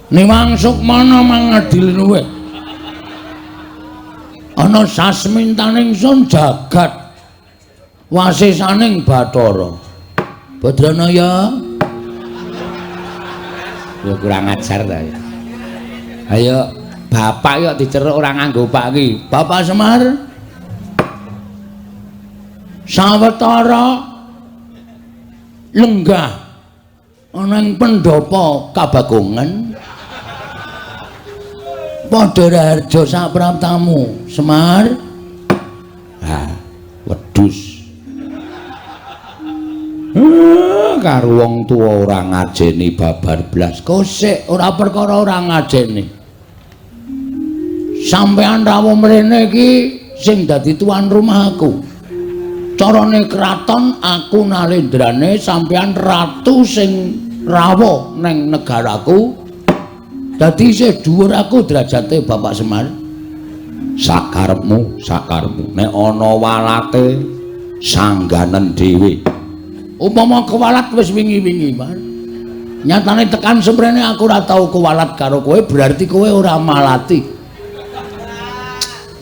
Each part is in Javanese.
Niwang Sukmana mangadil nuwe. Ana sasmintaning sun jagat wasisaning Bathara. Badranaya. Ya kurang ajar ta ya. Ayo bapak yo diceruk ora nganggo pak iki. Bapak Semar. Sawetara lenggah ana ing pendopo Kabagongan. Padha harja sak praptamu, Semar. Ah, wedhus. Karo wong tuwa ora ngajeni babar blas. Kosek ora perkara ora ngajeni. Sampeyan rawuh mrene iki sing dadi tuan rumahku. Carane kraton aku nalendrane sampeyan ratu sing rawuh ning negaraku. Dadi isih dhuwur aku derajate Bapak Semar. Sakarepmu, sakarepmu. Nek ana walate sangganen dhewe. Upama kewalat wis wingi-wingi, Mas. Nyatane tekan semrene aku ora tau kewalat karo kowe, berarti kowe ora malati.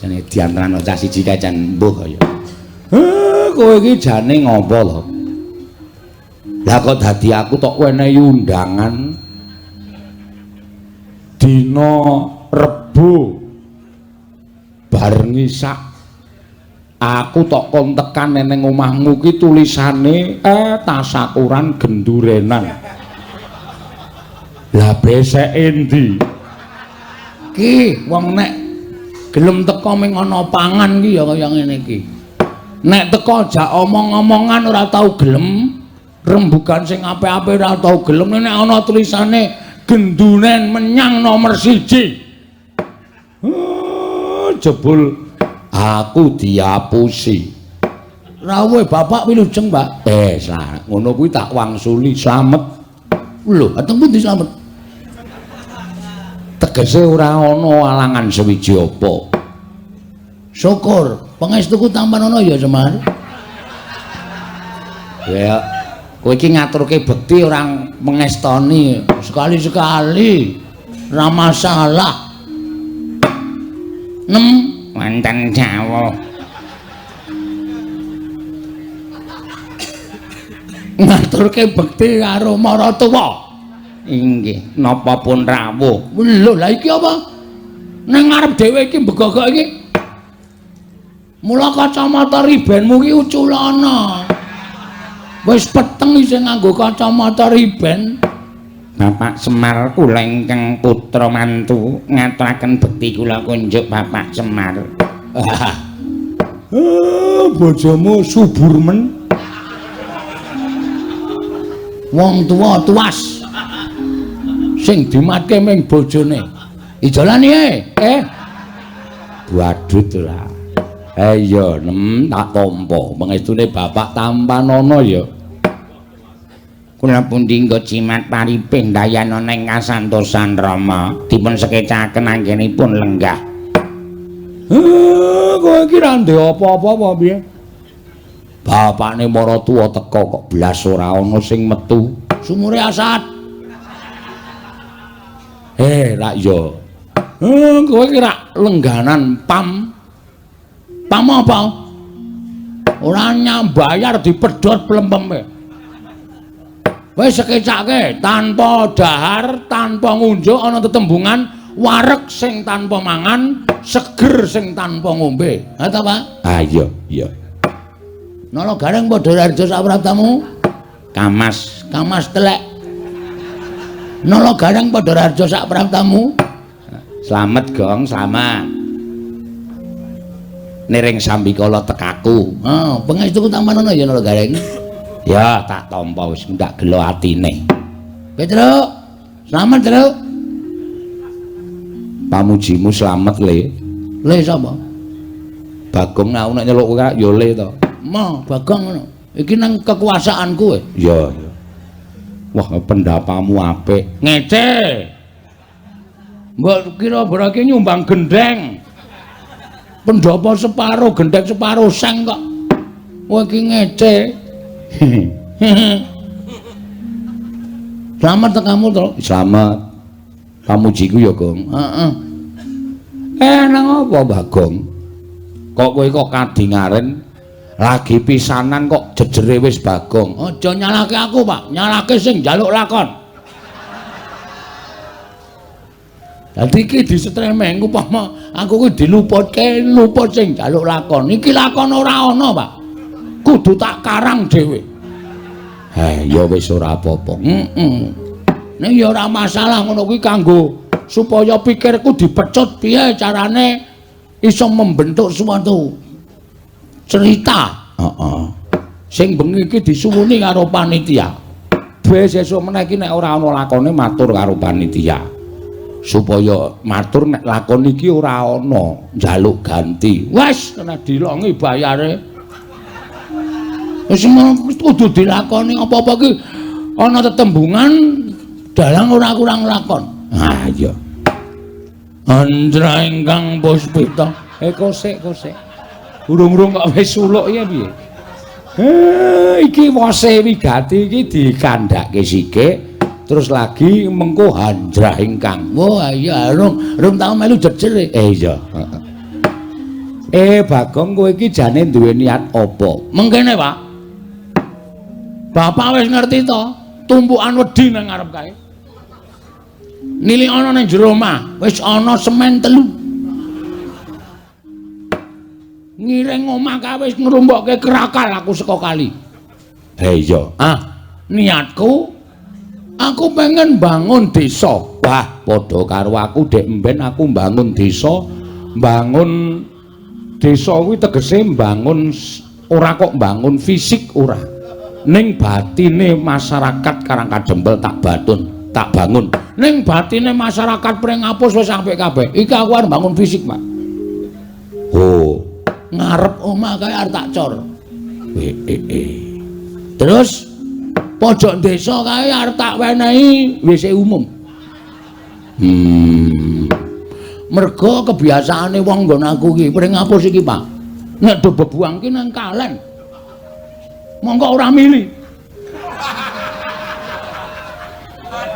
Jane diantarane cah siji kae jan mbuh kaya. Kowe iki jane ngopo lho? Lah kok dadi aku tok wenehi undangan dina Rebo bareng isak aku tok kon tekan ning omahmu ki tulisane tasakuran gendurenan. Lah besek endi? Ki wong nek gelem teko ming ana pangan ki ya kaya ngene iki. Nek teko jak omong-omongan ora tau gelem, rembugan sing apik-apik ora tau gelem, nek ana tulisane gendunen menyang nomor 1. Jebul aku diapusi. Rawuhe bapak wilujeng, Mbak. Lah, ngono kuwi tak wangsuli slamet. Lho, ateng pundi slamet? Tegese ora ana alangan sewiji apa. Syukur, pangestuku tampan ana ya, Semar. Ya, kowe iki ngaturke bekti orang mengestoni sekali-sekali ora masalah. Wonten Jawa. Ngaturke bekti karo maratuwa. Inggih, napa pun rawuh. Lho, lah iki apa? Nang ngarep dhewe iki mbegogok iki. Mula kacamata ribenmu iki uculana. Wis peteng isih nganggo kacamata riben. Bapak Semar kula ingkang putra mantu ngaturaken bekti kula kunjuk Bapak Semar. Bojomu subur men. Wong tuwa tuas. Sing dimatke ming bojone. Ijolani Badut lah. Iya, tak tampa. Mengestune bapak tampan ana ya. Kula pundi nggo cimat pariping dayana ning kasantosan Rama dipun sekecaken anggenipun lenggah. Kowe iki ra ndek apa-apa apa piye? Bapakne maratuwa teka kok blas ora ana sing metu. Sumure asat. Rak ya. Kowe iki ra lengganan pam. Pam apa? Ora nyambayar dipedhot plempeme. Wis sekecake tanpa dahar, tanpa ngunjuk ana tetembungan wareg sing tanpa mangan, seger sing tanpa ngombe. Ha ta, Pak? Ah iya, iya. Nala gareng padha harja sak praptamu. Kamas, kamas telek. Nala gareng padha harja sak praptamu. Slamet, Gong, slamet. Niring sambikala tekaku. Pangestuku tampan ana ya nala gareng. Ya tak tampa wis ndak gelo atine. Petruk, slamet, Truk. Pamujimu slamet, Le. Le sapa? Bagong aku nek nyeluk kowe ya Le to. Mo, Bagong ngono. Iki nang kekuasaanku kowe. Iya, iya. Wah, pendapamu apik. Ngece. Mbok kira berake nyumbang gendeng. Pendopo separo, gendeng separo seng kok. Kowe iki ngece. Selamat kamu to. Selamat. Pamujiku ya, Gong. Heeh. Nang apa, Bagong? Kok kowe kok kadingaren lagi pisanan kok jejere wis Bagong. Aja nyalahke aku, Pak. Nyalahke sing njaluk lakon. Dadi iki disetremeng upama aku kuwi diluputke, luput sing njaluk lakon. Iki lakon ora ana, Pak. Kudu tak karang dhewe. Ya wis ora apa-apa. Nek ya ora masalah ngono kuwi kanggo supaya pikirku dipecut piye carane iso membentuk suatu cerita. Sing bengi iki disuwuni karo panitia. Besok meneh iki nek ora ana lakone matur karo panitia. Supaya matur nek lakon iki ora ana, njaluk ganti. Wes kena dilongi bayare. Wis kudu dilakoni apa-apa ki ana tetembungan dalang ora kurang lakon. Ah iya. Andra ingkang Puspita. Kosek. Urung-urung kok wis suluk ya piye? Iki wose wigati iki dikandhake sikik terus lagi mengko Handra ingkang. Wah iya rung tau melu jejer. Iya. Bagong kowe iki jane duwe niat apa? Mengkene, Pak. Bapak wis ngerti to, tumpukan wedi nang ngarep kae. Nili ana ning jero omah, wis ana semen 3. Ngiring omah kae wis ngrumbukke kerakal aku saka kali. Iya. Niatku aku pengen bangun desa. Wah, padha karo aku dek mben aku bangun desa. Bangun desa kuwi tegese bangun ora kok bangun fisik ora. Ning batine masyarakat Karangkadempel tak bangun. Ning batine masyarakat Pringapus wis apik kabeh. Iki aku arep bangun fisik, Pak. Oh, ngarep omah kae arep tak cor. Terus pojok desa kae arep tak wenehi WC umum. Mergo kebiasaane wong nggon aku iki Pringapus iki, Pak. Nek do bebuang ki nang kalen. Monggo ora milih.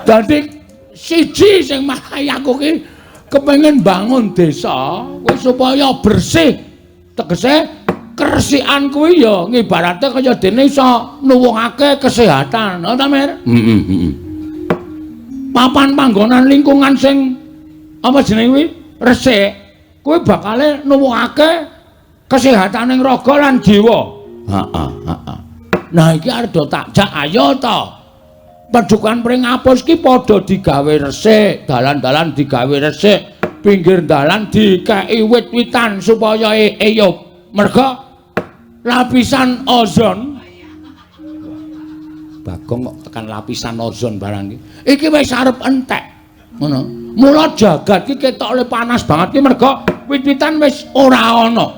Dadi siji sing marai aku ki kepengin bangun desa kuwi supaya bersih. Tegese kersikan kuwi ya ngibarate kaya dene iso nuwuhake kesehatan. Ta, Mir? Papan panggonan lingkungan sing apa jenenge kuwi? Resik. Kuwi bakale nuwuhake kesehataning raga lan jiwa. Nah iki arep tak jak ayo to. Padukan Pringapus ki padha digawe resik, dalan-dalan digawe resik, pinggir dalan dikeki wit-witan supaya eyup. Merga lapisan ozon. Bagong kok tekan lapisan ozon barang iki. Iki wis arep entek. Ngono. Mula jagat ki ketok le panas banget ki merga wit-witan wis ora ana.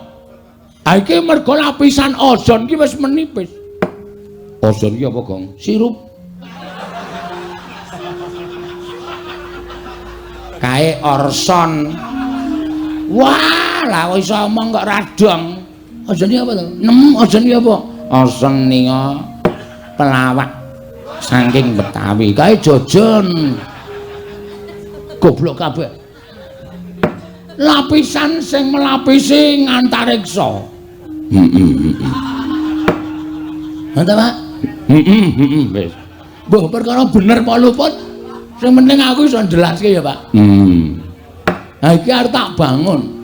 Ha iki merga lapisan ozon ki wis menipis. Ozon ki apa, Gong? Sirup. Kae Orson. Wah, lah kok iso omong kok radong. Ozon ki apa to? Ozon ki apa? Ozon nika pelawak saking Betawi. Kae jojon. Goblok kabeh. Lapisan sing melapisi ngantariksa. Mantap, Pak? Wis. Mbah perkara bener apa luput? Sing penting aku iso ndelaske ya, Pak. Nah iki arep tak bangun.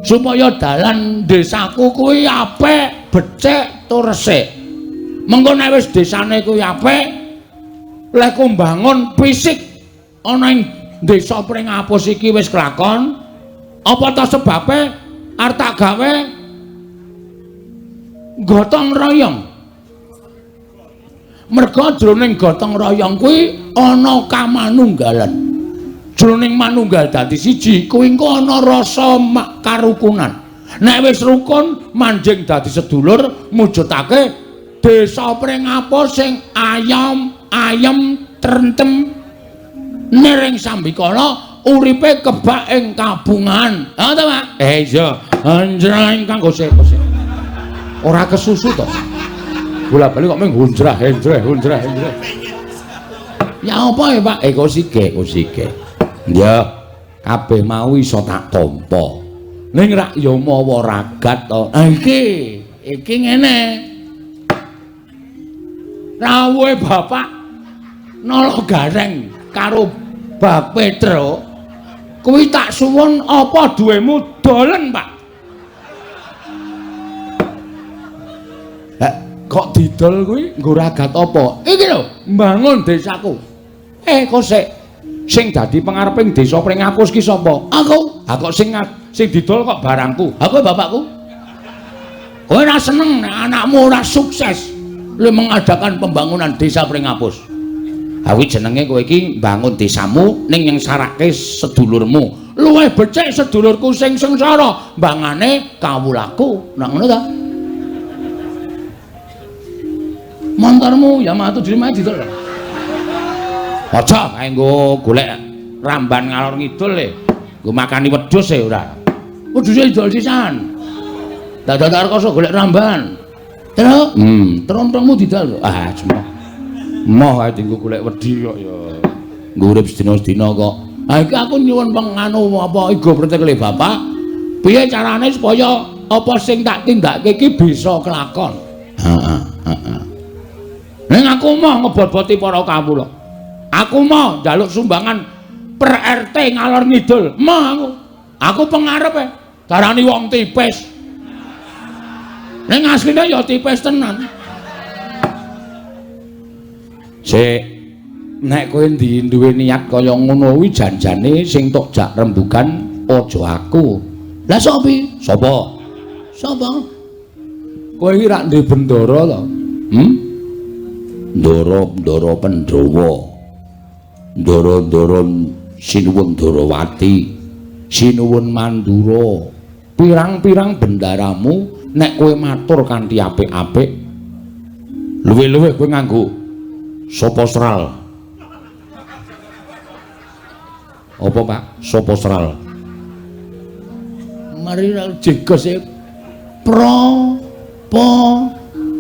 Supaya dalan desaku kuwi apik, becik, tur resik. Mengko nek wis desane kuwi apik, lek ku mbangun fisik ana ing desa Pringapus iki wis kelakon, apa ta sebabe arep tak gawe gotong royong. Merga jroning gotong royong kuwi ana kamanunggalan. Jroning manunggal dadi siji kuwi engko ana rasa karukunan. Nek wis rukun manjing dadi sedulur mujudake desa Pringapus sing ayem trentem nering sambikala uripe kebak ing kabungan. Ha ta, Pak? Iya. Anjra ingkang gosek. Ora kesusu to. Bola-bali kok mung hunjrah. Ya apa ya Pak? Kok sike. Ya, kabeh mau iso tak tampa. Ning rak ya mawa ragat to. Iki ngene. Rawuhe Bapak Nala Gareng karo Bab Petro kuwi tak suwun apa duwemu dolen, Pak? Kok didol kuwi nggo ragat apa? Iki lho, mbangun desaku. Kok sing dadi pangareping desa Pringapus ki sapa? Aku. Kok sing didol kok barangku. Aku bapakku. Kowe ora seneng nek anakmu ora sukses lu mengadakan pembangunan desa Pringapus. Kuwi jenenge kowe iki mbangun desamu ning yang sarake sedulurmu. Luwih becik sedulurku sing sengsara, mbangane kawulaku. Nek ngono ta? Montormu ya matu dhewe mah didol. Aja kae nggo golek ramban ngalor ngidul e. Nggo makani wedhus e ora. Wedhuse didol sisan. Dadak karkoso golek ramban. Terus trontongmu didol. Semua. Moh ae dienggo golek wedi kok ya. Nggo urip sedina-sedina kok. Iki aku nyuwun penganu apa igo pretekle Bapak. Piye carane supaya apa sing tak tindakke iki bisa kelakon. Heeh. Ning aku mau ngebot-boti para kawula. Aku mau njaluk sumbangan per RT ngalor ngidul. Mau aku. Aku pengarepe darani wong tipis. Ning asline ya tipis tenan. Sik nek kowe duwe niat kaya ngono kuwi janjane sing tok jak rembugan aja aku. Lah sapa? Sapa? Kowe iki rak ndek bendara to? Ndara Pandhawa. Ndara Sinuwun Darawati. Sinuwun Mandura. Pirang-pirang bendaramu nek kowe matur kanthi apik-apik. Luwih-luwih kowe nganggo soposral. Apa Pak? Soposral. Mari jegos e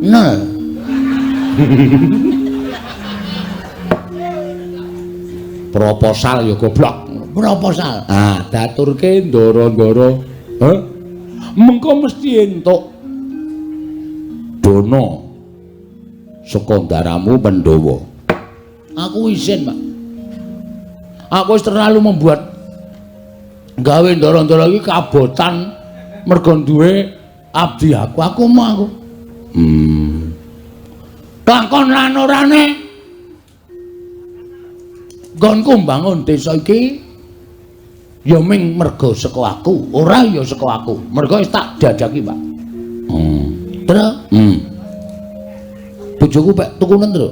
nel. Proposal ya goblok. Proposal. Daturke ndara-ndara. Mengko mesti entuk dana saka ndaramu Pandhawa. Aku isin, Pak. Aku wis terlalu membuat gawe ndara-ndara iki kabotan mergo duwe abdi aku. Aku mau aku. Lakon lan orane nggonku mbangun desa iki ya ming mergo saka aku, ora ya saka aku. Mergo wis tak dadaki, Pak. Terus bojoku pek tukunen terus.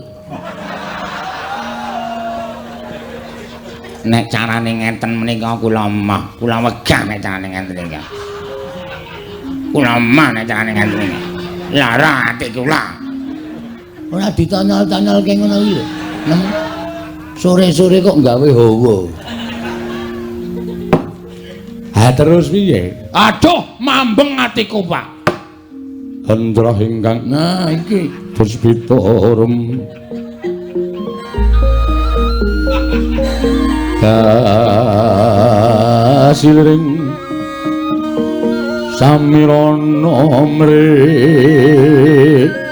Nek carane ngenten menika kula wegah nek carane ngenten iki. Kula nek carane ngenten iki. Lara ati kula. Ora ditanyal-tanyalke ngono iki lho. Sore-sore kok gawe hawa. Terus piye? Aduh, mambeng atiku, Pak. Hendra ingkang iki puspitorum. Kasiring samirana mrit.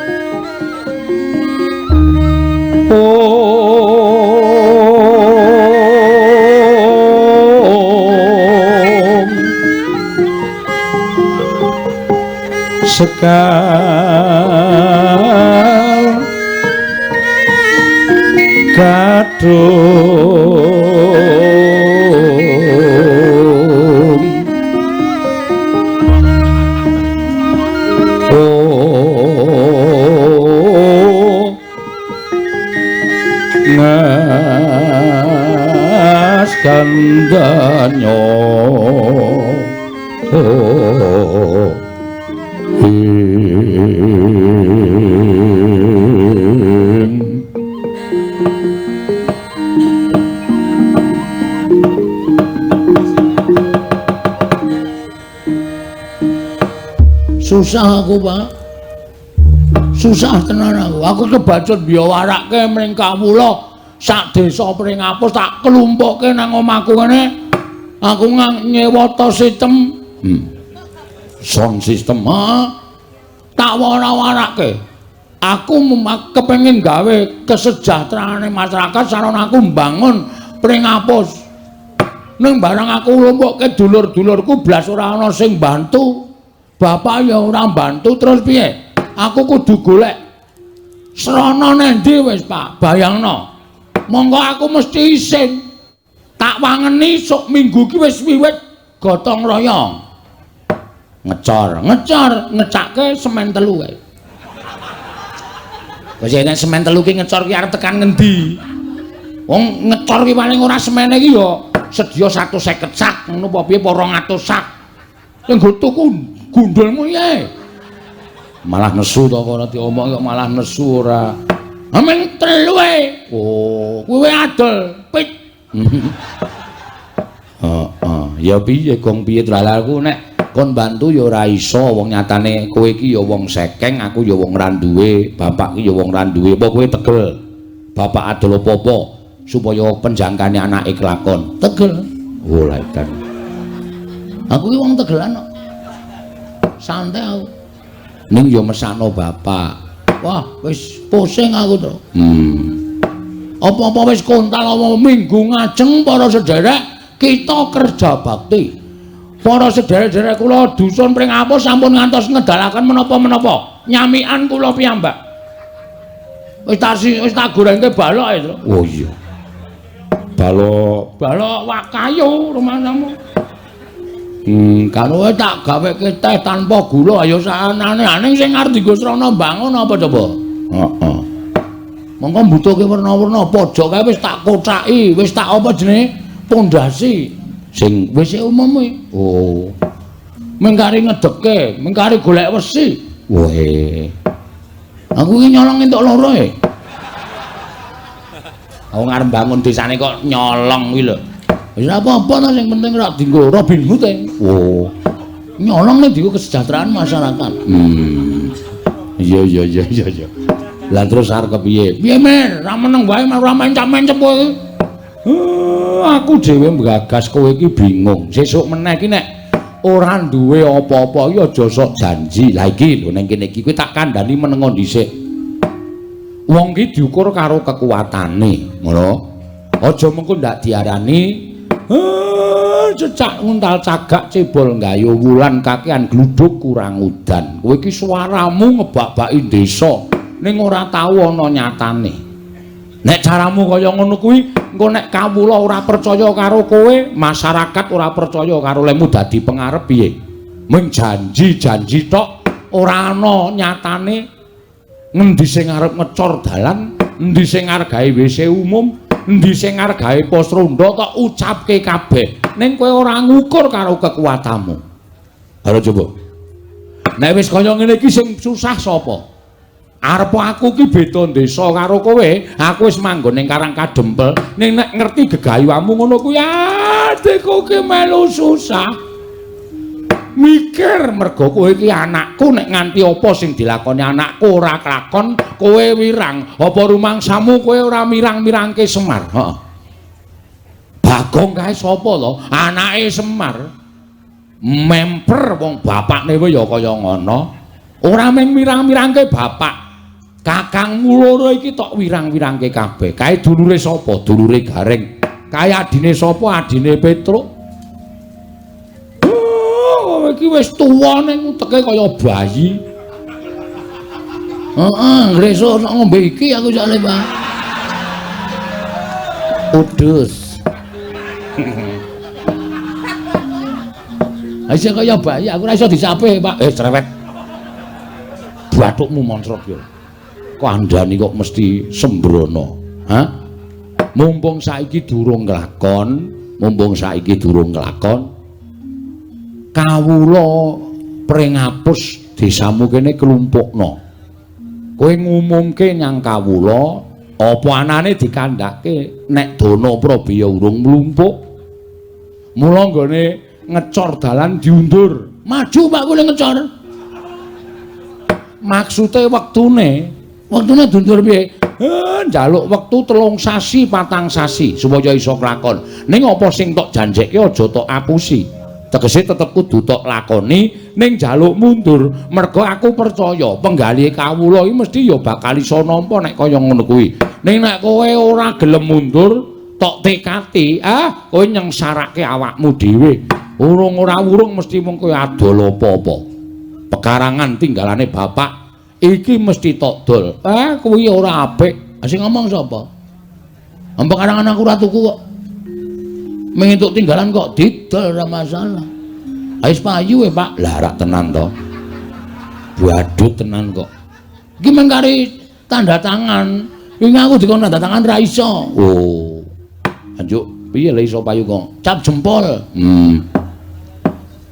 Sekal kadung ngas kandanya susah aku, Pak. Susah tenan aku. Aku kebacut biya warake mring kawula sak desa Pringapus tak kelumpukke nang omahku kene. Aku nyewa sistem sound system tak wara-warake. Aku kepengin gawe kesejahteraane masyarakat sarana aku mbangun Pringapus. Ning barang aku lumpukke dulur-dulurku blas ora ana sing bantu. Bapak ya ora bantu terus piye? Aku kudu golek srana nendi wis Pak, bayangno. Monggo aku mesti isin. Tak wangeni sok minggu ki wis wiwit gotong royong. Ngecor, ngecake semen 3 kae. Wis nek semen 3 ki ngecor ki arep tekan ngendi? Wong ngecor ki paling ora semene ki ya sedia 150 sak ngono apa piye 200 sak. Sing go tuku gundulmu ya. Malah nesu to ora diomong kok malah nesu ora. Amen 3 ae. Oh, kuwi adol. Pit. Ya piye gong piye dalalku nek kon bantu ya ora iso wong nyatane kowe iki ya wong sekeng aku ya wong ra duwe bapak iki ya wong ra duwe apa kowe tegel bapak adol apa-apa supaya penjangkane anake kelakon tegel oh laitan aku iki wong tegelan kok santai aku ning ya mesakno bapak wah wis pusing aku to apa-apa wis kontal apa minggu ngajeng para sederek kita kerja bakti. Para sederek-sederek kula dusun Pringapus sampun ngantos ngedalaken menapa-menapa. Nyamikan kula piyambak. Wis tak gorengke balok itu. Oh iya. Balok wakayu rumahmu. Karo tak gaweke teh tanpa gula ya saanane. Ning sing arep dienggo srana bangun apa coba? Heeh. Monggo mbutuhke werna-werna pojok kae wis tak kocaki, wis tak apa jenenge? Pondasi sing wis umume. Oh. Mengkari ngedekke, mengkari golek wesi. Woe. Aku iki nyolong entuk loro e. Aku ngarep bangun desane kok nyolong kuwi lho. Wis apa-apa to sing penting rak dienggo Robin Hood e. Oh. Nyolong nek dienggo kesejahteraan masyarakat. Iya. Lah terus arep kepiye? Piye men? Ra meneng wae ora mencap-mencep kowe. Aku dhewe mgagas kowe iki bingung. Sesuk meneh iki nek ora duwe apa-apa ya aja sok janji. Lah iki lho ning kene iki kowe tak kandhani menengo dhisik. Wong iki diukur karo kekuatane, ngono. Aja mengko ndak diarani cecak nguntal cagak cebol nggayu wulan kakean gluduk kurang udan. Kowe iki suaramu ngebak-baki desa ning ora tau ana nyatane. Nek caramu kaya ngono kuwi engko nek kawula ora percaya karo kowe, masyarakat ora percaya karo lemu dadi pengarep piye? Mung janji-janji tok, ora ana nyatane. Ngendi sing arep ngecor dalan, endi sing arep gawe WC umum, endi sing arep gawe pos ronda tok ucapke kabeh. Ning kowe ora ngukur karo kekuatanmu. Halo coba. Nek wis kaya ngene iki sing susah sapa? Arep aku ki beda desa karo kowe, aku wis manggon ning Karang Kadempel, ning nek ngerti gegayuhanmu ngono kuwi adikku ki melu susah. Mikir mergo kowe iki anakku nek nganti apa sing dilakoni anakku ora kelakon, kowe wirang. Apa rumangsamu kowe ora mirang-mirangke Semar? Heeh. Bagong kae sapa to? Anake Semar. Memper wong bapakne wae ya kaya ngono. Ora mung mirang-mirangke bapak. Kakangmu loro iki tok wirang-wirangke kabeh. Kae dulure sapa? Dulure Gareng. Kae adine sapa? Adine Petruk. Oh, iki wis tuwa ning uteke kaya bayi. Heeh, ngresuk nek ngombe iki aku jane, Pak. Udus. Aja kaya bayi, aku ora iso disape, Pak. Cerewet. Bathukmu monsrot yo. Kandhani kok mesti sembrono. Hah? Mumpung saiki durung nglakon, kawula Pringapus desamu kene kelumpukna. Kowe ngumumke nyang kawula, apa anane dikandhake nek Dana Prabeya urung mlumpuk. Mula nggone ngecor dalan diundur. Maju Pak kowe ngecor. Maksude wektune diundur piye? Njaluk wektu 3 sasi 4 sasi supaya iso klakon. Ning apa sing tok janjekke aja tok apusi. Tegese tetep kudu tok lakoni ning njaluk mundur. Mergo aku percaya penggalih kawula iki mesti ya bakal iso nampa nek kaya ngono kuwi. Ning nek kowe ora gelem mundur, tok tekati, kowe nyengsarake awakmu dhewe. Urung ora wurung mesti mung kowe adol apa-apa. Pekarangan tinggalane bapak iki mesti tok dol. Kuwi ora apik. Sing ngomong sapa? Pekarangan aku ora tuku kok. Mengentuk tinggalan kok didol ora masalah. Wis payu Pak. Lah rak tenan to. Badut tenan kok. Iki mengkari tanda tangan. Wingi aku dikon tanda tangan ra iso. Oh. Anjuk, piye lho iso payu kok? Cap jempol.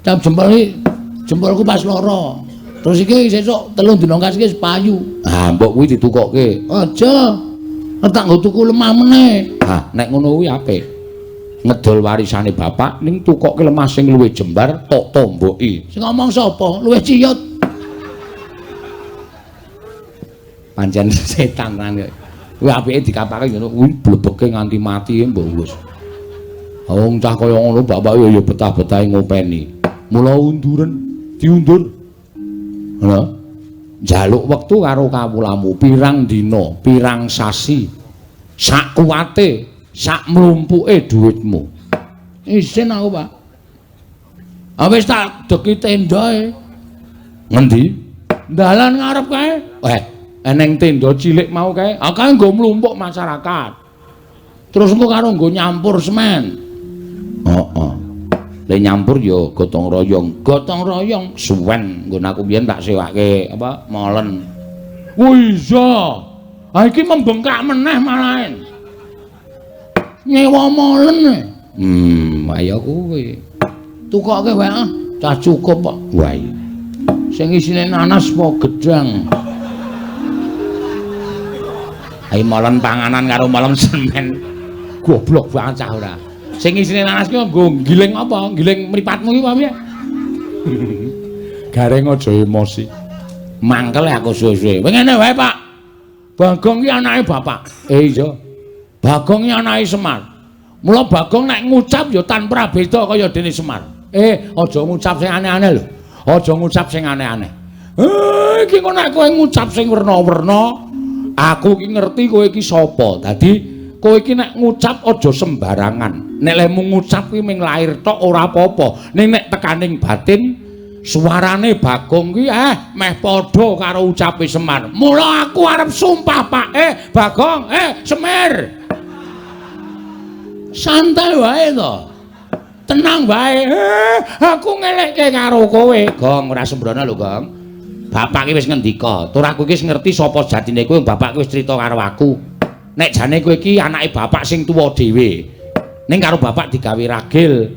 Cap jempol iki jempolku pas lara. Terus iki sesuk 3 dina kas iki payu. Mbok kuwi ditukokke. Aja. Tak nggo tuku lemah meneh. Nek ngono kuwi apik. Ngedol warisane bapak ning tukokke lemah sing luwih jembar tok tomboki. Sing ngomong sapa? Luwih ciyut. Pancen setan kan. Kuwi apike dikapake ngono kuwi blebeke nganti mati mbok wis. Wong cah kaya ngono bapak ya betah-betahe ngopeni. Mula unduren diundur. Lha njaluk wektu karo kawulamu pirang dina, pirang sasi. Sak kuwate, sak mlumpuke dhuwitmu. Isin aku, Pak. Wis tak deki tendae. Ngendi? Dalan ngarep kae. Eneng tenda cilik mau kae. Akae nggo mlumpuk masyarakat. Terus engko karo nggo nyampur semen. Le nyampur ya gotong royong suwen nggon aku biyen tak sewake apa molen. Wisa. Iki membengkak meneh malahan. Nyewa molen. Ayo kuwi. Tukokke wae cah cukup kok. Wah. Sing isine nanas apa gedang. Ayo molen panganan karo molen semen. Goblok banget cah ora. Sing isine nanas ki nggo giling apa? Giling mripatmu iki apa piye? Gareng aja emosi. Mangkel aku suwe-suwe. Ngene wae, Pak. Bagong ki anake bapak. Iya. Bagong ki anake Semar. Mula Bagong nek ngucap ya tanpa beda kaya dene Semar. Aja ngucap sing aneh-aneh lho. Aja ngucap sing aneh-aneh. Iki kok nek kowe ngucap sing werna-werna, aku ki ngerti kowe iki sapa. Dadi kowe iki nek ngucap aja sembarangan. Nek lemu ngucap kuwi ming lair tok ora apa-apa. Ning nek tekaning batin suarane Bagong ki meh padha karo ucape Semar. Mula aku arep sumpah, Pak. Bagong, Semar. Santai wae to. Tenang wae. Aku ngelekke karo kowe. Gong ora sembrono lho, Gong. Bapak ki wis ngendika, tur aku ki wis ngerti sapa jatine kowe. Bapak ki wis crita karo aku. Nek jane kowe iki anake bapak sing tuwa dhewe. Ning karo bapak digawe ragil.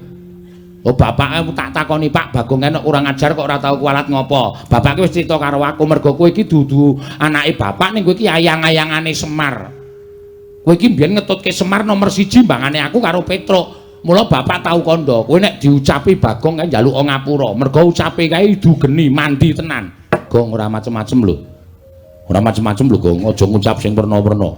Bapak tak takoni, Pak Bagong enek ora ngajar kok ora tau kualat ngopo. Bapak ki wis crita karo aku mergo kowe iki dudu anake bapak ning kowe iki ayang-ayangane Semar. Kowe iki mbiyen ngetutke Semar nomor 1 mbangane aku karo Petruk. Mula bapak tau kandha, kowe nek diucapi Bagong kae njaluk ngapura. Mergo ucape kae dugeni mandi tenan. Gong ora macem-macem lho. Ora macem-macem lho, Gong. Aja ngucap sing werna-werna.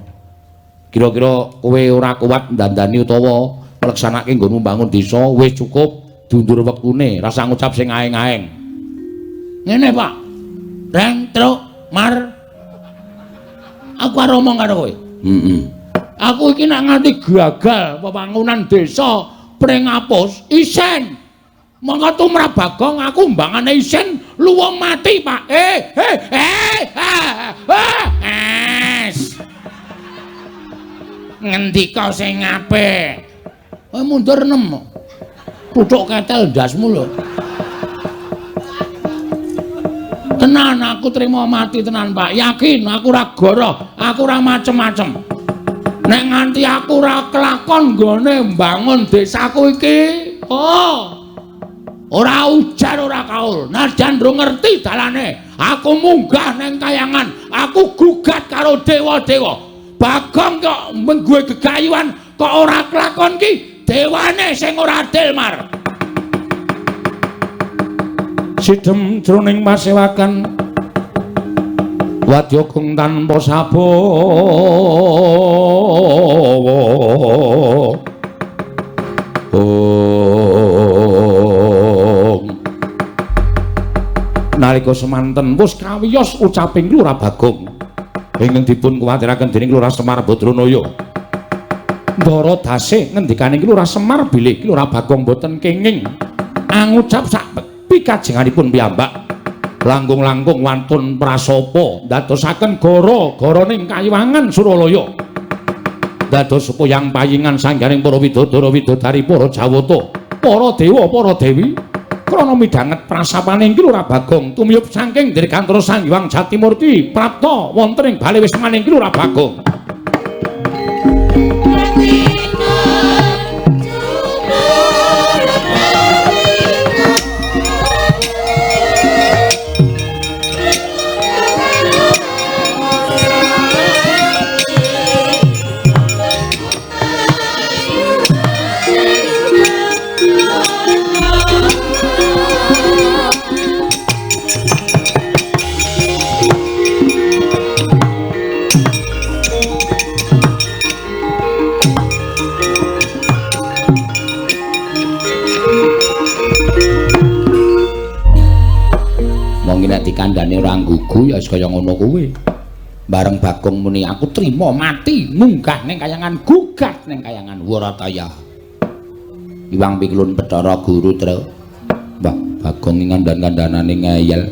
Kira-kira kowe ora kuat ndandani utawa ngleksanake nggonmu mbangun desa, wis cukup diundur wektune, rasa ngucap sing aeng-aeng. Ngene, Pak. Reng, Truk, Mar. Aku arep ngomong karo kowe. Aku iki nek nganti gagal pembangunan desa pring ngapus isen. Monggo tumrap Bagong aku mbangane isen luwung mati, Pak. Ngendika sing apik. Kowe mundur nem. Tutuk ketel ndasmu lho. Tenan aku trimo mati tenan, Pak. Yakin aku ora goroh, aku ora macem-macem. Nek nganti aku ora kelakon nggone mbangun desaku iki, ora ujar ora kaul. Najan ndro ngerti dalane, aku munggah neng kayangan, aku gugat karo dewa-dewa. Bagong kok mengguwe gegayuhan kok ora kelakon ki, dewane sing ora adil, Mar. Sidhem jroning pasewakan Wadyagung tanpa sabawa nalika semanten wis kawiyos ucaping Lurah Bagong ingkang dipun kuwatiraken dening Lurah Semar Badranaya. Ndara dasih ngendikaning Lurah Semar bilih Lurah Bagong boten kenging angucap sak pikajenganipun piyambak. Langkung-langkung wantun prasapa ndadosaken gara-garaning Kayiwangan Suralaya. Dados supayang payingan sanggaring para widodara widodari para Jawata, para dewa, para dewi krana midhanget prasapaning Lurah Bagong tumiyup saking Dirgantara Sang Hyang Jatimurti prapta wonten ing bale wismaning Lurah Bagong. Dikandhane ora nggugu ya wis kaya ngono kuwi. Bareng Bagong muni aku trima mati munggah ning kayangan gugat ning kayangan Warataya. Iwang Pikulun Bathara Guru Tra. Mbah Bagong ngandhan-kandhanane ngeyel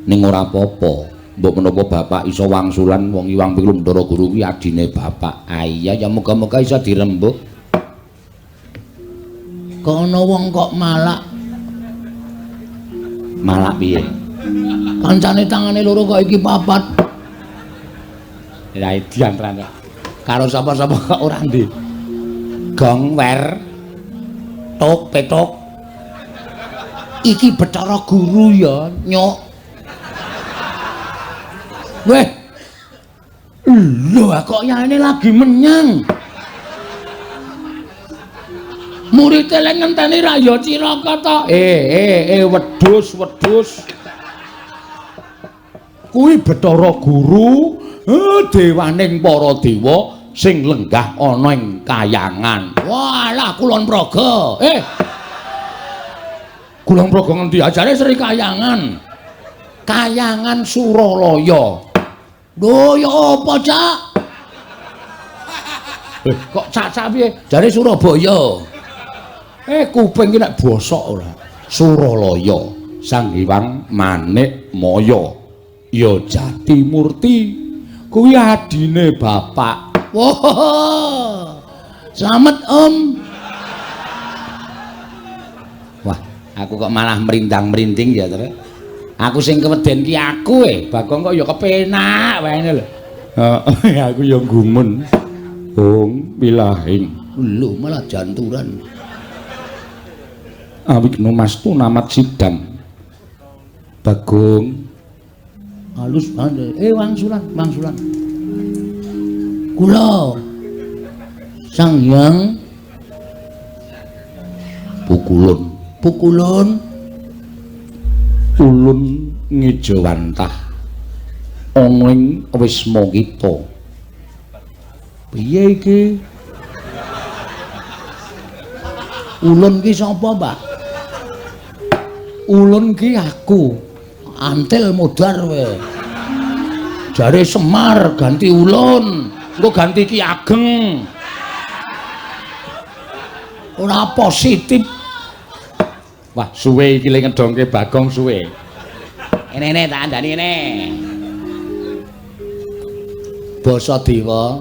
ning ora apa-apa. Mbok menapa bapak iso wangsulan wong Iwang Pikulun Bathara Guru kuwi adine bapak. Iya ya muga-muga iso dirembuk. Kono wong kok malak. Malak piye? Kancane tangane loro kok iki papat. Ya diantran karo sapa-sapa kok ora ndi. Gong wer tok petok. Iki Bathara Guru ya, Nyok. Weh. Lho kok yaene lagi menyang. Murid eleng ngenteni ra ya Ciraka to. Wedhus. Kuwi Bathara Guru dewaning para dewa sing lenggah ana ing kayangan. Walah Kulon Praga. Kulon Praga ngendi ajare Sri Kayangan. Kayangan Suralaya. Lho ya apa, Cak? Kok Cak piye? Jare Surabaya. Kuping iki nek bosok ora. Suralaya, Sang Hyang Manikmaya. Ya Jatimurti kuwi adine bapak. Wah. Slamet Om. Wah, aku kok malah merindang-merinding ya, Tru. Aku sing keweden ki aku Bagong kok ya kepenak wae lho. Heeh, aku ya gumun. Ong pilahing. Lho malah janturan. Awigna mastu namat sidang. Bagong halus wangsulan. Kula Sang Hyang Pukulun ulun ngejawantah ana ing wisma kita. Piye iki? Ulun ki sapa, Mbak? Ulun ki aku. Antil modar we. Jare Semar ganti Ulun, engko ganti Ki Ageng. Ora positif. Wah, suwe iki le ngedongke Bagong suwe. Ene tak andani ngene. Basa dewa,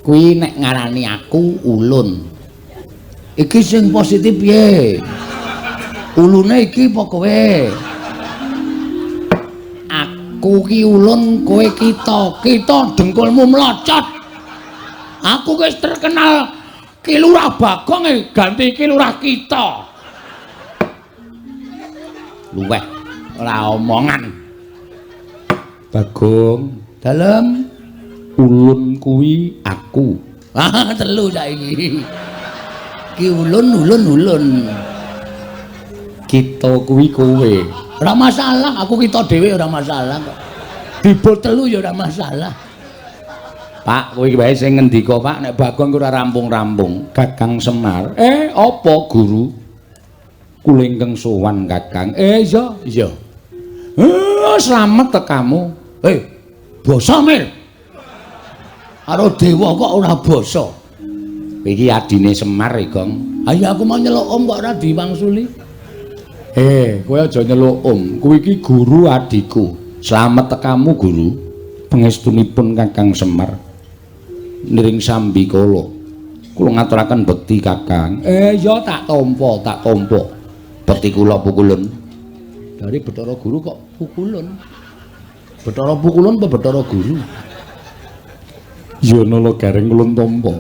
kuwi nek ngarani aku Ulun. Iki sing positif piye? Ulune iki apa kowe? Aku ki Ulun, kowe kita dengkulmu mlocot. Aku wis terkenal Ki Lurah Bagong ganti Ki Lurah kita. Luweh ora omongan. Bagong, dalem Ulun kuwi aku. Telu saiki. Ki Ulun. Kita kuwi kowe. Ora masalah, aku kita dhewe ora masalah kok. Dibol telu ya ora masalah. Pak, kowe iki wae sing ngendika, Pak, nek Bagong ora rampung-rampung. Kakang Semar. Apa guru? Kula ingkang sowan, Kakang. Iya, iya. Slamet tekamu. Basa Mil. Karo dewa kok ora basa. Iki adine Semar, Gong. Ayo aku mau nyeluk Om kok ora diwangsuli. Kowe aja nyeluk Om. Kowe iki guru adikku. Slamet tekamu, Guru. Pangestunipun Kakang Semar. Niring sambi kula. Kula ngaturaken bekti, Kakang. Ya tak tampa, tak tampa. Bekti kula pukulun. Dari Bathara Guru kok pukulun. Bathara pukulun apa Bathara Guru? Ya nala gareng ulun tampa.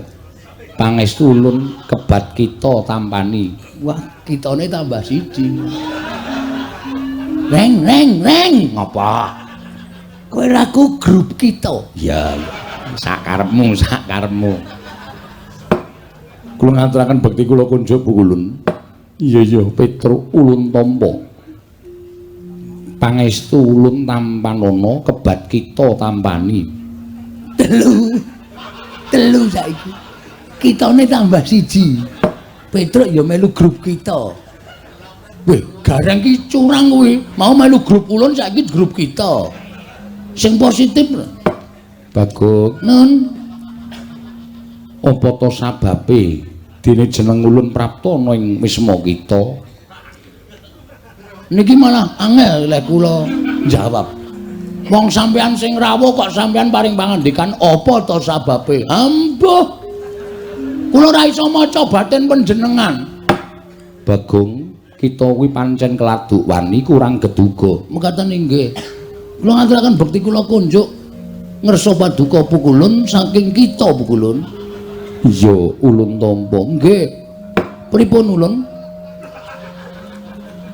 Pangestu ulun kebat kita tampani. Wah, kitane tambah siji. Reng. Ngapa? Kowe laku grup kita. Ya. Sakarepmu. Kula ngaturaken bekti kula kunjuk pukulun. Iya, Petruk ulun tampa. Pangestu ulun tampanana kebat kita tampani. Telu saiki. Kitane tambah siji. Petruk ya melu grup kita. Weh, gareng ki curang kuwi. Mau melu grup ulun saiki grup kita. Sing positif. Bagong. Nun. Apa to sababe dene jeneng ulun praptana ing wisma kita? Niki malah angel lek kula jawab. Wong sampean sing rawuh kok sampean paring pangandikan apa to sababe? Ambuh. Kula ora iso maca batin panjenengan. Bagong, kita kuwi pancen keladuk wani kurang geduga. Mekaten inggih. Kula ngaturaken bekti kula kunjuk ngersa paduka pukulun saking kita pukulun. Iya, ulun tampa. Nggih. Pripun ulun?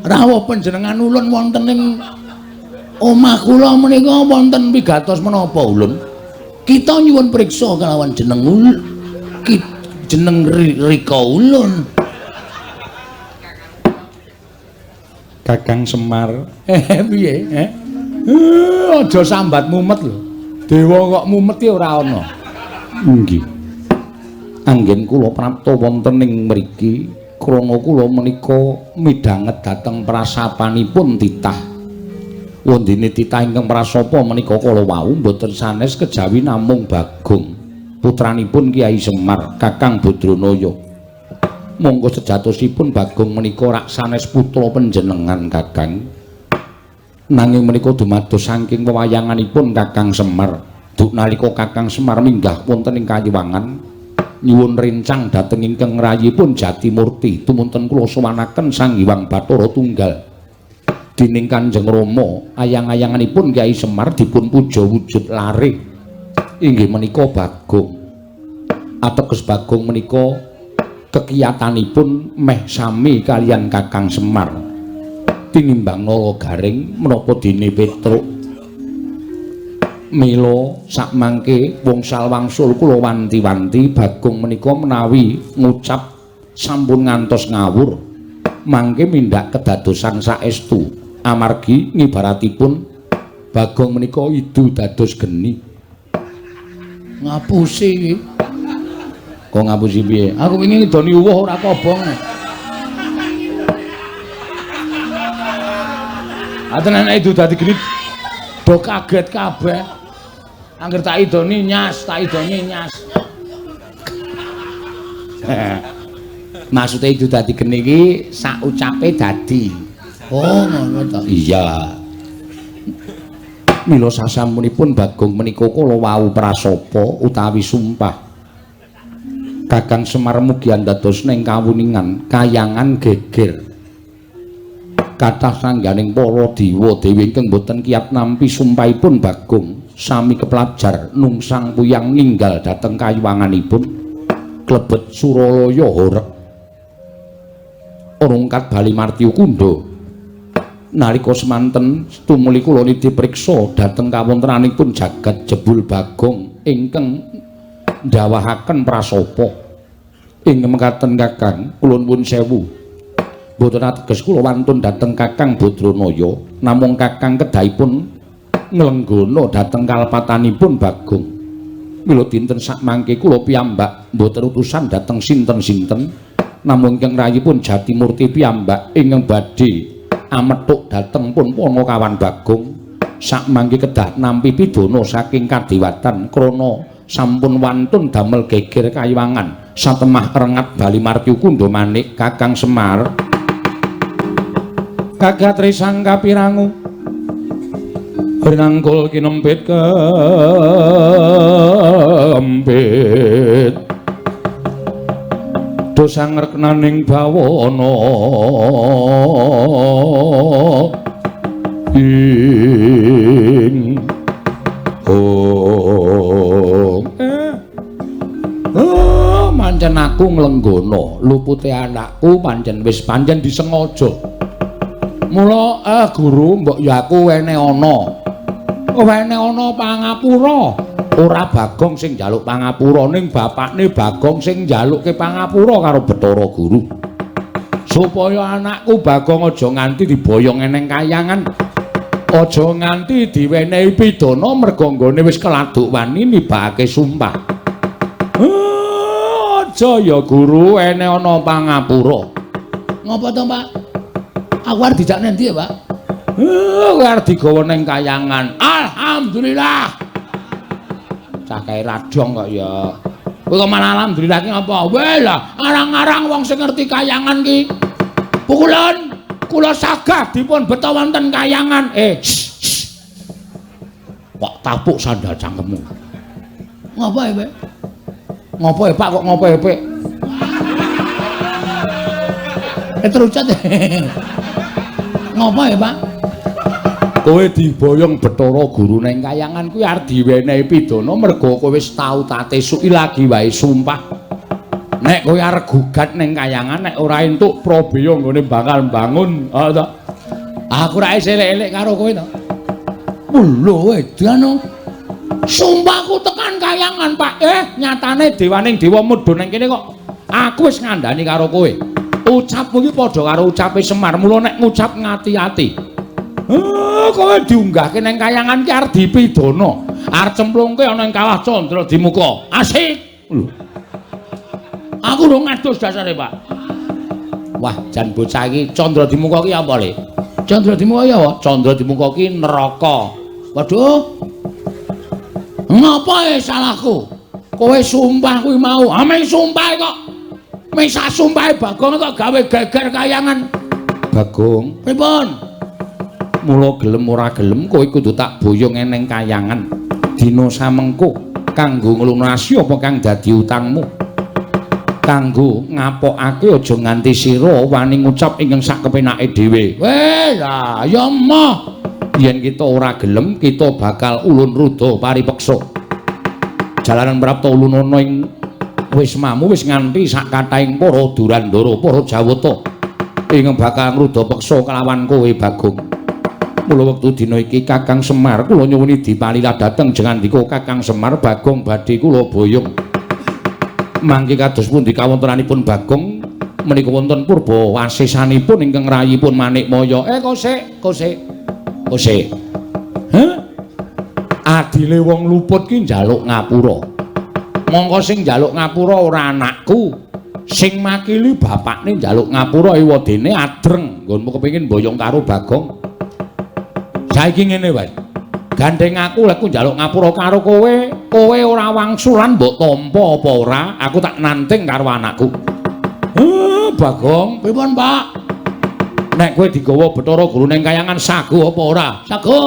Rawuh panjenengan ulun wonten ing omah kula menika wonten pigatos menapa ulun? Kita nyuwun priksa kelawan jeneng jeneng Rika ulun. Kakang Semar. Piye? Aja sambat mumet lho. Dewa kok mumet ya ora ana. Nggih. Anggen kula prapta wonten ing mriki krana kula menika midhanget dhateng prasapanipun titah. Wondene titah ingkang prasapa menika kala wau mboten sanes kejawi namung Bagong, putranipun Kyai Semar, Kakang Badranaya. Monggo sejatosipun Bagong menika rak sanes putra panjenengan, Kakang. Nanging menika dumados saking wewayanganipun Kakang Semar. Duk nalika Kakang Semar minggah wonten ing Kayiwangan, nyuwun rencang dhateng ingkang rayipun Jatimurti, tumunten kula sowanaken Sang Hyang Bathara Tunggal. Dening Kanjeng Rama, ayang-ayanganipun Kyai Semar dipun puja wujud lare. Inggih menika Bagong. Ateges Bagong menika kekiyatanipun meh sami kalian Kakang Semar. Tinimbang nala garing menapa dene Petruk mila sakmangke wungsal wangsul kula wanti-wanti Bagong menika menawi ngucap sampun ngantos ngawur mangke mindak kedadosan saestu amargi ngibaratipun Bagong menika idu dados geni. Ngapusi kok ngapusi piye? Aku wingi ngidoni uwuh ora kobong. Atenan itu dadi geni do kaget kabeh. Angger tak idoni nyas. Maksude itu dadi geni iki sak ucape dadi. Oh, ngono ta. Iya. Mila sasampunipun Bagong menika kala wau prasapa utawi sumpah. Kakang Semar mugi dados ning kawuningan kayangan geger. Kathah sangganing para dewa dewi ingkang boten kiyat nampi sumpahipun Bagong sami kepelajar nungsang puyang ninggal dhateng kayiwanganipun klebet Suralaya horeg rungkat bali martiyu kundha nalika semanten tumuli kula niti priksa dhateng kawontenanipun jagat jebul Bagong ingkang ndawahaken prasapa ing mekaten Kakang kula nuwun sewu. Boten ateges kula wantun dhateng Kakang Badranaya, namung Kakang kedahipun nglenggono dhateng kalpatanipun Bagong. Mila dinten sakmangke kula piyambak mboten utusan dhateng sinten-sinten, namung ingkang rayipun Jatimurti piyambak ingkang badhe amethuk dhateng pun Panakawan Bagong. Sakmangke kedah nampi pidana saking kadewatan krana sampun wantun damel geger kayiwangan satemah rengat bali martyu kundha manik Kakang Semar. Kagatri sang kapirangu rinangkul kinempit kempit dosang reknaning bawana ing pancen aku nglenggono lupute anakku pancen wis pancen disengaja. Mula guru mbok ya aku wene ana pangapura. Ora Bagong sing njaluk pangapura ning bapakne Bagong sing njalukke pangapura karo Bathara Guru. Supaya anakku Bagong aja nganti diboyong eneng kayangan. Aja nganti diwenehi pidana merga nggone wis keladuk wani nibakake sumpah. Aja ya guru ene ana pangapura. Ngapa to, Pak? Aku arep dijak nendi ya, Pak? Kowe arep digawa ning kayangan. Alhamdulillah. Cah kae radong kok ya. Kowe kok malah alhamdulillah ki apa? Weh lah, arang-arang wong sing ngerti kayangan ki. Pukulan kula sagah dipun beta wonten kayangan. Kok tapuk sandal cangkemmu. Ngapa ya, Pak? Ngapa ya, Pak? Kok ngapa ya, Pak? Terucat. Ngapa ya, Pak? Kowe diboyong Bathara Guru ning kayangan kuwi arep diwenehi pidana merga kowe wis tau tatesuki lagi wae sumpah. Nek kowe arep gugat ning kayangan nek ora entuk Prabeya nggone bakal bangun. Aku ra elek-elek karo kowe to. Lho edan. Sumpahku tekan kayangan, Pak. Nyatane dewaning dewa mudhun ning kene kok. Aku wis ngandani karo kowe. Ucapmu iki padha karo ucape Semar. Mula nek ngucap ngati-ati. Kowe diunggahke ning kayangan ki arep dipidana. Arep cemplungke ana ing kawah Candra Dimuka. Asik. Lho. Aku lho ngadus dasare, Pak. Wah, jan bocah iki Candra Dimuka ki apa, Le? Candra Dimuka ya apa? Candra Dimuka ki neraka. Waduh. Ngapa salahku? Kowe sumpah kuwi mau. Ameng sumpah kok. Ming sak sumpahe Bagong kok gawe geger kayangan. Bagong, pripun? Mula gelem ora gelem kowe kudu tak boyong eneng kayangan. Dina samengko kanggo nglunasi apa kang dadi utangmu. Kanggo ngapokake aja nganti sira wani ngucap ingkang sak kepenake dhewe. Weh lah, ya moh. Yen kita ora gelem, kita bakal ulun ruda paripeksa. Jalaran prapta ulun ana ing wismamu wis nganti sak kathahing para Durandara, para Jawata ingkang bakal ngruda peksa kelawan kowe Bagong. Mula wektu dina iki Kakang Semar kula nyuwuni dipalila dhateng jengandika Kakang Semar Bagong badhe kula boyong. Mangke kados pundi kawontenanipun Bagong menika wonten purba wasesanipun ingkang rayipun Manikmaya. Kosek. Adile wong luput ki njaluk ngapura. Mongko sing njaluk ngapura ora anakku. Sing makili bapakne njaluk ngapura ewadene adreng nggonmu kepengin boyong karo Bagong. Saiki ngene wae. Gandeng aku lek njaluk ngapura karo kowe, kowe ora wangsulan mbok tampa apa ora, aku tak nanting karo anakku. Bagong, pripun, Pak? Nek kowe digawa Bathara Guru ning kayangan sago apa ora? Sago.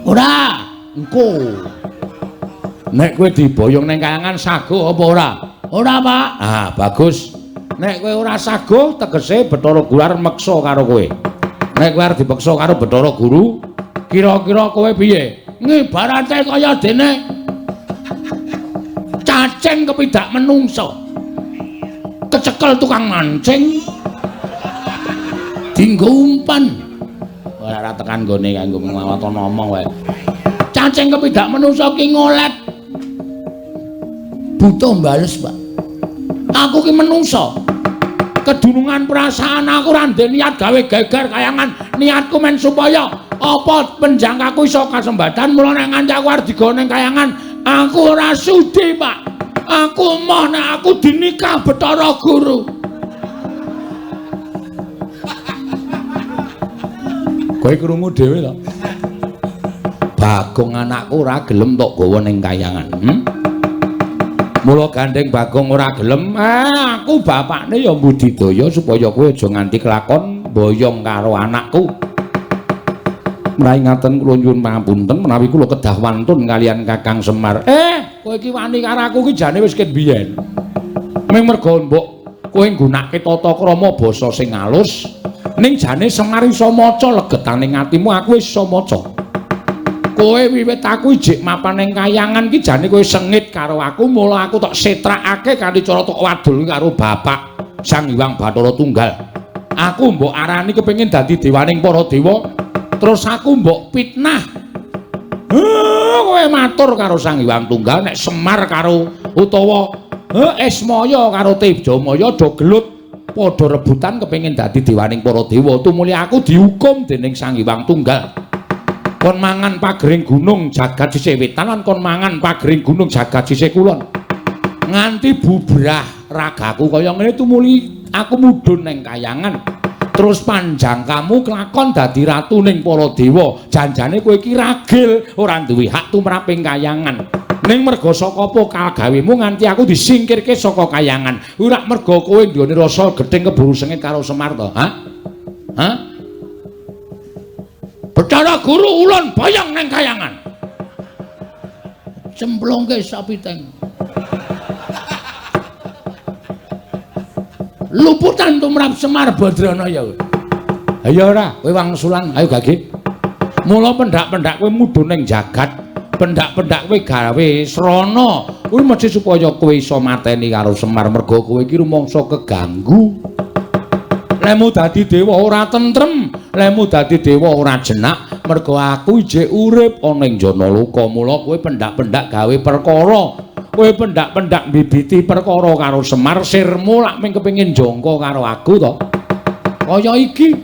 Ora. Engko. Nek kowe diboyong ning kayangan sago apa ora? Ora, Pak. Bagus. Nek kowe ora sago, tegese Bathara Guru arep meksa karo kowe. Nek kowe arep dipeksa karo Bathara Guru, kira-kira kowe piye? Ngibarate kaya dene cacing kepidak menungso. Kecekel tukang mancing. Dinggo umpan. Ora tekan gone kanggo ngawat ngomong wae. Cacing kepidak menungso ki ngolet. Butuh bales, Pak. Aku ki menungsa. Kedunungan perasaan aku ora ndek niat gawe geger kayangan. Niatku men supaya apa penjangkaku iso kasembadan mula nek nganti aku arep digone kayangan. Aku ora sudi, Pak. Aku moh nek aku dinikah Bathara Guru. Kowe krungu dhewe to. Bagong anakku ora gelem tok gawa ning kayangan. Mula gandeng Bagong ora gelem, aku bapakne ya mbudidaya supaya kowe aja nganti kelakon boyong karo anakku. Mrai ngaten kula nyuwun pangapunten menawi kula kedah wantun kalian Kakang Semar. Kowe iki wani karo aku ki jane wis ket biyen. Ming mergo mbok kowe nggunakake tata krama basa sing alus, ning jane Semar iso maca legetaning atimu aku wis iso maca. Kowe wiwit aku ijik mapan ning kayangan ki jane kowe sengit karo aku, mula aku tok setrakake kanthi cara tok wadul karo bapak Sang Hyang Bathara Tunggal. Aku mbok arani kepengin dadi dewaning para dewa, terus aku mbok fitnah. Kowe matur karo Sang Hyang Tunggal nek Semar karo utawa Esmaya karo Tejamaya do gelut padha rebutan kepengin dadi dewaning para dewa. Tumuli aku dihukum dening Sang Hyang Tunggal. Kon mangan pagering gunung jagat sisih wetan lan kon mangan pagering gunung jagat sisih kulon. Nganti bubrah ragaku kaya ngene tumuli aku mudhun ning kayangan. Terus panjang kamu kelakon dadi ratu ning para dewa. Janjane kowe iki ragil ora duwe hak tumraping kayangan. Ning merga saka apa kagawemu nganti aku disingkirke saka kayangan. Ora merga kowe nduweni rasa gething keburu sengit karo Semar to, ha? Hah? Bathara Guru ulun boyong neng kayangan. Cemplungke sapiteng. Luputan tumrap Semar Badranaya. Ayo ora, kowe wangsulan, ayo gage. Mula pendak-pendak kowe mudhun ning jagat, pendak-pendak kowe gawe srana. Kuwi mesti supaya kowe iso mateni karo Semar merga kowe iki rumangsa keganggu. Lemu dadi dewa ora tentrem, lemu dadi dewa ora jenak, mergo aku ijek urip ana ing Janaloka. Mula kowe pendak-pendak gawe perkara. Kowe pendak-pendak mbibiti perkara karo Semar, sirmu lak ming kepengin jangka karo aku to. Kaya iki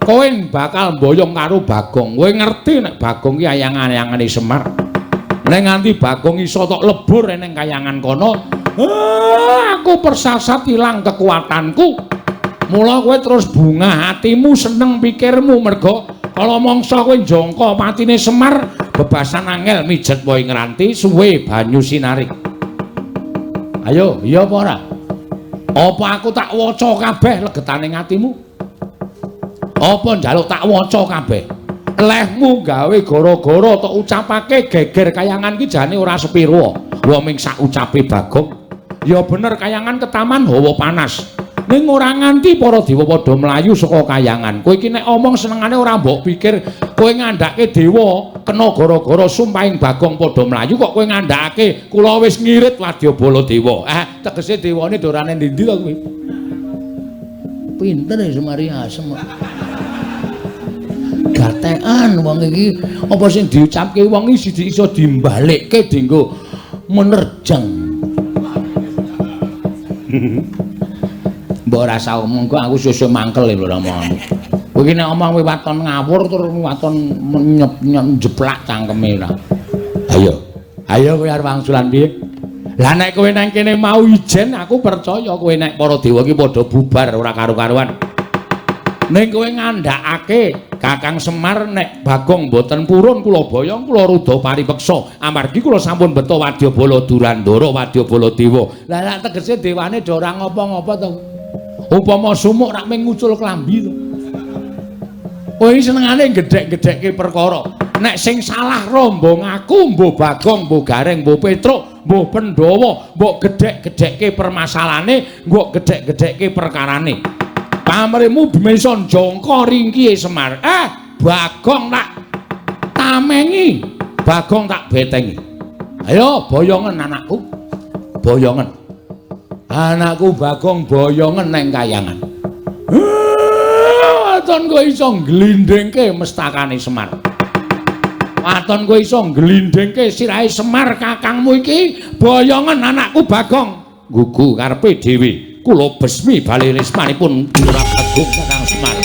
kowe bakal mboyong karo Bagong. Kowe ngerti nek Bagong ki ayang-ayangane Semar. Nek nganti Bagong iso tok lebur ning kayangan kono, aku persasat ilang kekuatanku. Mula kowe terus bungah atimu, seneng pikirmu merga kala mangsa kowe njangka patine Semar, bebasan angel mijet wae ngranti suwe banyu sinarik. Ayo, iya apa ora? Apa aku tak waca kabeh legetaning atimu? Apa njaluk tak waca kabeh? Lehmu gawe gara-gara tok ucapake geger kayangan ki jane ora sepiro. Wa ming sak ucape Bagong. Ya bener kayangan ketaman hawa panas. Ning ora nganti para dewa padha mlayu saka kayangan. Kowe iki nek omong senengane ora mbok pikir kowe ngandhake dewa kena gara-gara sumpahing Bagong padha mlayu kok kowe ngandhake kula wis ngirit Wadyabala dewa. Tegese dewane dorane ndi to kowe? Pinter ya Semari asem. Gatekan wong iki apa sing diucapke wong iki iso dimbalikke dienggo menerjang. Mbok rasa omong kok aku susu mangkel lho omong. Kowe iki nek omong kowe waton ngawur tur waton njeplak cangkeme ora. Ayo. Ayo kowe arep wangsulan piye? Lah nek kowe nang kene mau ijen aku percaya kowe nek para dewa iki padha bubar ora karo-karuan. Ning kowe ngandhakake Kakang Semar nek Bagong mboten purun kula boyong kula rudha paripeksa amargi kula sampun beto Wadyabala Durandara Wadyabala dewa. Lah tegese dewane do ora ngapa-ngapa to. Upama sumuk rak ming ngucul klambi to. Kowe senengane gedhek-gedhekke perkara. Nek sing salah rombong aku, mbuh Bagong, mbuh Gareng, mbuh Petruk, mbuh Pandhawa, mbok gedhek-gedhekke permasalahane, mbok gedhek-gedhekke perkarane. Pamrihmu bimesa jangka ringkihe Semar. Bagong tak tamengi, Bagong tak betengi. Ayo boyongen anakku. Boyongen. Anakku Bagong boyongen neng kayangan. Waton kowe iso nglindhengke mestakane Semar. Waton kowe iso nglindhengke sirahe Semar kakangmu iki. Boyongen anakku Bagong. gugu karepe dhewe kula besmi bali rismanipun Gurat Agung Kakang Semar